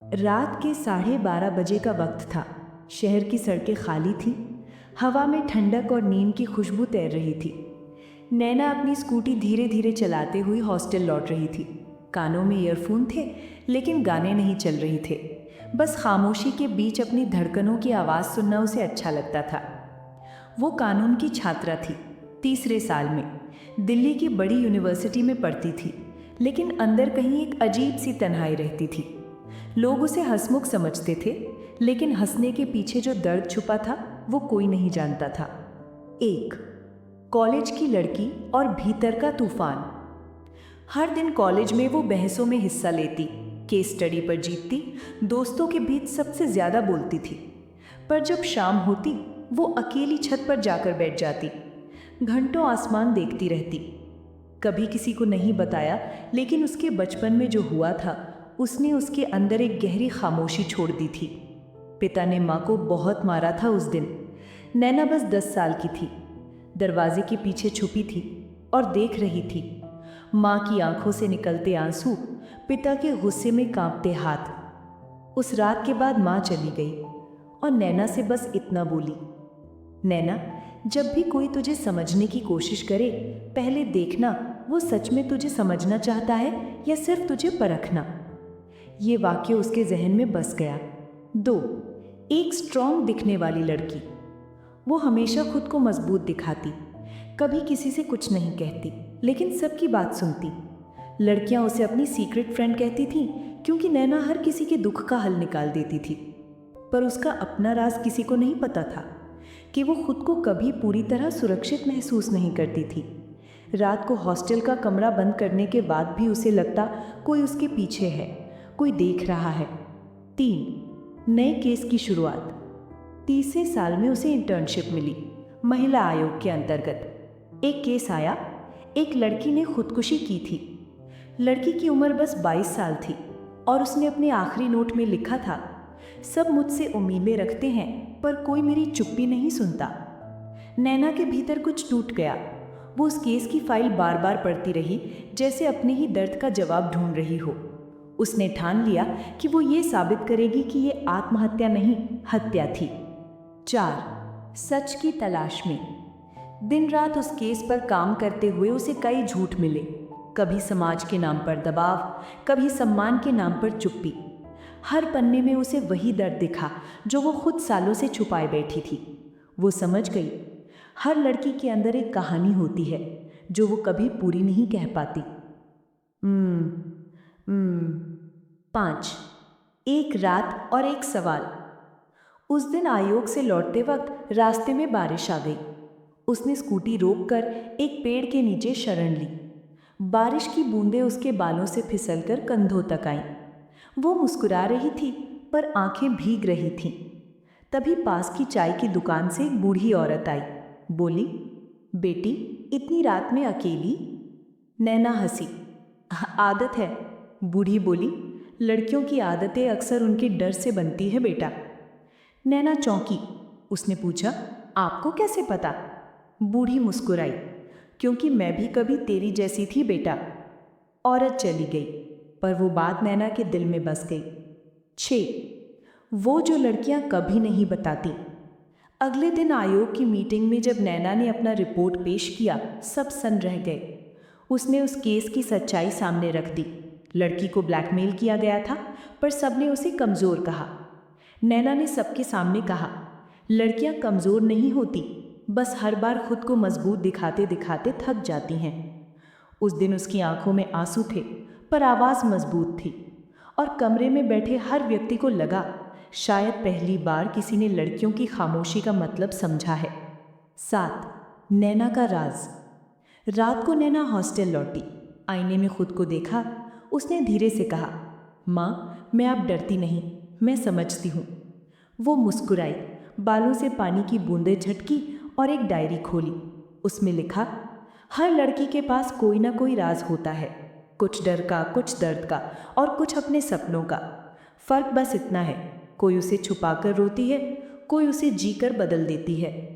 रात के 12:30 बजे का वक्त था। शहर की सड़कें खाली थीं। हवा में ठंडक और नींद की खुशबू तैर रही थी। नैना अपनी स्कूटी धीरे धीरे चलाते हुए हॉस्टल लौट रही थी। कानों में ईयरफोन थे, लेकिन गाने नहीं चल रहे थे। बस खामोशी के बीच अपनी धड़कनों की आवाज़ सुनना उसे अच्छा लगता था। वो कानून की छात्रा थी, तीसरे साल में, दिल्ली की बड़ी यूनिवर्सिटी में पढ़ती थी, लेकिन अंदर कहीं एक अजीब सी तन्हाई रहती थी। लोग उसे हंसमुख समझते थे, लेकिन हंसने के पीछे जो दर्द छुपा था वो कोई नहीं जानता था। एक कॉलेज की लड़की और भीतर का तूफान। हर दिन कॉलेज में वो बहसों में हिस्सा लेती, केस स्टडी पर जीतती, दोस्तों के बीच सबसे ज्यादा बोलती थी। पर जब शाम होती, वो अकेली छत पर जाकर बैठ जाती, घंटों आसमान देखती रहती। कभी किसी को नहीं बताया, लेकिन उसके बचपन में जो हुआ था उसने उसके अंदर एक गहरी खामोशी छोड़ दी थी। पिता ने माँ को बहुत मारा था उस दिन। नैना बस 10 साल की थी, दरवाजे के पीछे छुपी थी और देख रही थी। माँ की आंखों से निकलते आंसू, पिता के गुस्से में कांपते हाथ। उस रात के बाद माँ चली गई और नैना से बस इतना बोली, नैना, जब भी कोई तुझे समझने की कोशिश करे, पहले देखना वो सच में तुझे समझना चाहता है या सिर्फ तुझे परखना। ये वाक्य उसके जहन में बस गया। 2 एक स्ट्रॉन्ग दिखने वाली लड़की। वो हमेशा खुद को मजबूत दिखाती, कभी किसी से कुछ नहीं कहती, लेकिन सबकी बात सुनती। लड़कियां उसे अपनी सीक्रेट फ्रेंड कहती थीं, क्योंकि नैना हर किसी के दुख का हल निकाल देती थी। पर उसका अपना राज किसी को नहीं पता था कि वो खुद को कभी पूरी तरह सुरक्षित महसूस नहीं करती थी। रात को हॉस्टल का कमरा बंद करने के बाद भी उसे लगता कोई उसके पीछे है, कोई देख रहा है। 3 नए केस की शुरुआत। तीसरे साल में उसे इंटर्नशिप मिली, महिला आयोग के अंतर्गत। एक केस आया, एक लड़की ने खुदकुशी की थी। लड़की की उम्र बस 22 साल थी और उसने अपने आखिरी नोट में लिखा था, सब मुझसे उम्मीदें रखते हैं पर कोई मेरी चुप्पी नहीं सुनता। नैना के भीतर कुछ टूट गया। वो उस केस की फाइल बार बार पढ़ती रही, जैसे अपने ही दर्द का जवाब ढूंढ रही हो। उसने ठान लिया कि वो ये साबित करेगी कि ये आत्महत्या नहीं, हत्या थी। 4 सच की तलाश में। दिन रात उस केस पर काम करते हुए उसे कई झूठ मिले। कभी समाज के नाम पर दबाव, कभी सम्मान के नाम पर चुप्पी। हर पन्ने में उसे वही दर्द दिखा जो वो खुद सालों से छुपाए बैठी थी। वो समझ गई, हर लड़की के अंदर एक कहानी होती है जो वो कभी पूरी नहीं कह पाती। 5 एक रात और एक सवाल। उस दिन आयोग से लौटते वक्त रास्ते में बारिश आ गई। उसने स्कूटी रोककर एक पेड़ के नीचे शरण ली। बारिश की बूंदें उसके बालों से फिसलकर कंधों तक आईं। वो मुस्कुरा रही थी, पर आंखें भीग रही थीं। तभी पास की चाय की दुकान से एक बूढ़ी औरत आई। बोली, बेटी, इतनी रात में अकेली? नैना हंसी। आदत है, बूढ़ी बोली। लड़कियों की आदतें अक्सर उनके डर से बनती है बेटा। नैना चौंकी। उसने पूछा, आपको कैसे पता? बूढ़ी मुस्कुराई, क्योंकि मैं भी कभी तेरी जैसी थी बेटा। औरत चली गई, पर वो बात नैना के दिल में बस गई। 6 वो जो लड़कियां कभी नहीं बताती। अगले दिन आयोग की मीटिंग में जब नैना ने अपना रिपोर्ट पेश किया, सब सन्न रह गए। उसने उस केस की सच्चाई सामने रख दी। लड़की को ब्लैकमेल किया गया था, पर सबने उसे कमज़ोर कहा। नैना ने सबके सामने कहा, लड़कियां कमज़ोर नहीं होती, बस हर बार खुद को मजबूत दिखाते दिखाते थक जाती हैं। उस दिन उसकी आंखों में आंसू थे, पर आवाज़ मजबूत थी, और कमरे में बैठे हर व्यक्ति को लगा, शायद पहली बार किसी ने लड़कियों की खामोशी का मतलब समझा है। 7 नैना का राज। रात को नैना हॉस्टल लौटी। आईने में खुद को देखा। उसने धीरे से कहा, माँ, मैं अब डरती नहीं, मैं समझती हूँ। वो मुस्कुराई, बालों से पानी की बूंदें झटकी और एक डायरी खोली। उसमें लिखा, हर लड़की के पास कोई ना कोई राज होता है, कुछ डर का, कुछ दर्द का और कुछ अपने सपनों का। फर्क बस इतना है, कोई उसे छुपाकर रोती है, कोई उसे जीकर बदल देती है।